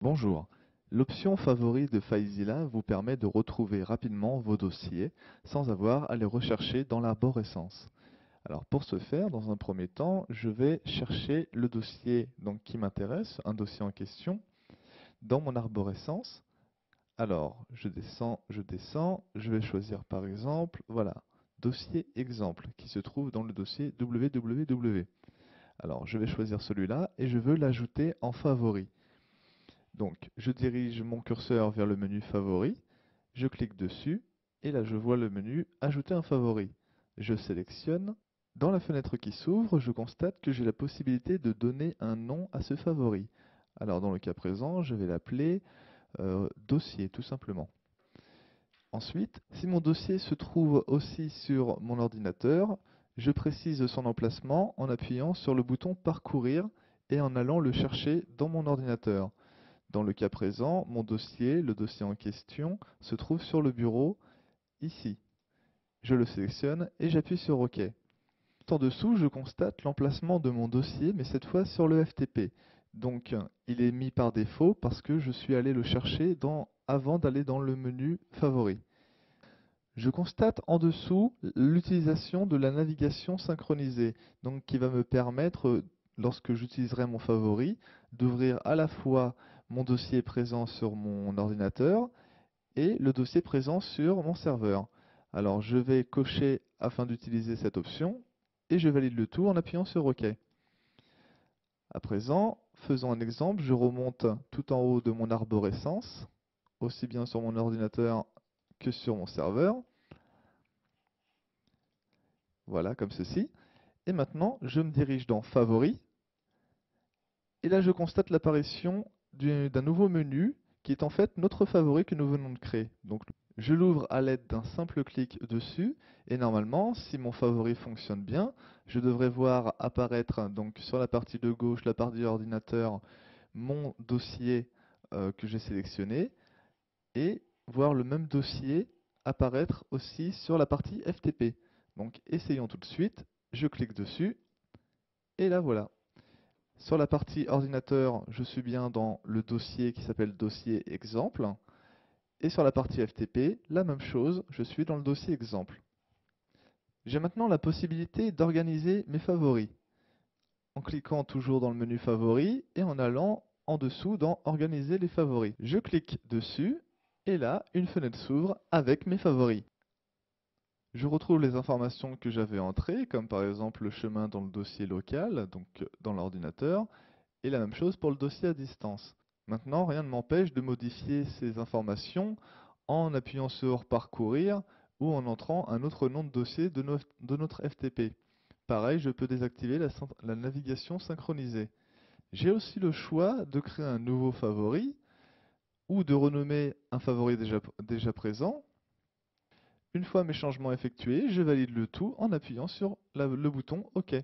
Bonjour. L'option Favoris de FileZilla vous permet de retrouver rapidement vos dossiers sans avoir à les rechercher dans l'arborescence. Alors pour ce faire, dans un premier temps, je vais chercher le dossier qui m'intéresse, un dossier en question, dans mon arborescence. Alors je descends, je vais choisir par exemple, voilà, dossier exemple qui se trouve dans le dossier www. Alors je vais choisir celui-là et je veux l'ajouter en favori. Donc, je dirige mon curseur vers le menu Favoris, je clique dessus, et là je vois le menu Ajouter un favori. Je sélectionne. Dans la fenêtre qui s'ouvre, je constate que j'ai la possibilité de donner un nom à ce favori. Alors dans le cas présent, je vais l'appeler Dossier, tout simplement. Ensuite, si mon dossier se trouve aussi sur mon ordinateur, je précise son emplacement en appuyant sur le bouton Parcourir et en allant le chercher dans mon ordinateur. Dans le cas présent, mon dossier, le dossier en question, se trouve sur le bureau, ici. Je le sélectionne et j'appuie sur OK. En dessous, je constate l'emplacement de mon dossier, mais cette fois sur le FTP. Donc, il est mis par défaut parce que je suis allé le chercher avant d'aller dans le menu Favoris. Je constate en dessous l'utilisation de la navigation synchronisée, donc qui va me permettre, lorsque j'utiliserai mon favori, d'ouvrir à la fois mon dossier présent sur mon ordinateur et le dossier présent sur mon serveur. Alors je vais cocher afin d'utiliser cette option et je valide le tout en appuyant sur OK. À présent, faisons un exemple, je remonte tout en haut de mon arborescence, aussi bien sur mon ordinateur que sur mon serveur. Voilà, comme ceci. Et maintenant, je me dirige dans Favoris. Et là, je constate l'apparition d'un nouveau menu qui est en fait notre favori que nous venons de créer. Donc, je l'ouvre à l'aide d'un simple clic dessus. Et normalement, si mon favori fonctionne bien, je devrais voir apparaître donc sur la partie de gauche, la partie ordinateur, mon dossier que j'ai sélectionné. Et voir le même dossier apparaître aussi sur la partie FTP. Donc, essayons tout de suite. Je clique dessus. Et là, voilà. Sur la partie ordinateur, je suis bien dans le dossier qui s'appelle dossier exemple. Et sur la partie FTP, la même chose, je suis dans le dossier exemple. J'ai maintenant la possibilité d'organiser mes favoris. En cliquant toujours dans le menu favoris et en allant en dessous dans organiser les favoris. Je clique dessus et là, une fenêtre s'ouvre avec mes favoris. Je retrouve les informations que j'avais entrées, comme par exemple le chemin dans le dossier local, donc dans l'ordinateur, et la même chose pour le dossier à distance. Maintenant, rien ne m'empêche de modifier ces informations en appuyant sur Parcourir ou en entrant un autre nom de dossier de notre FTP. Pareil, je peux désactiver la navigation synchronisée. J'ai aussi le choix de créer un nouveau favori ou de renommer un favori déjà présent. Une fois mes changements effectués, je valide le tout en appuyant sur le bouton OK.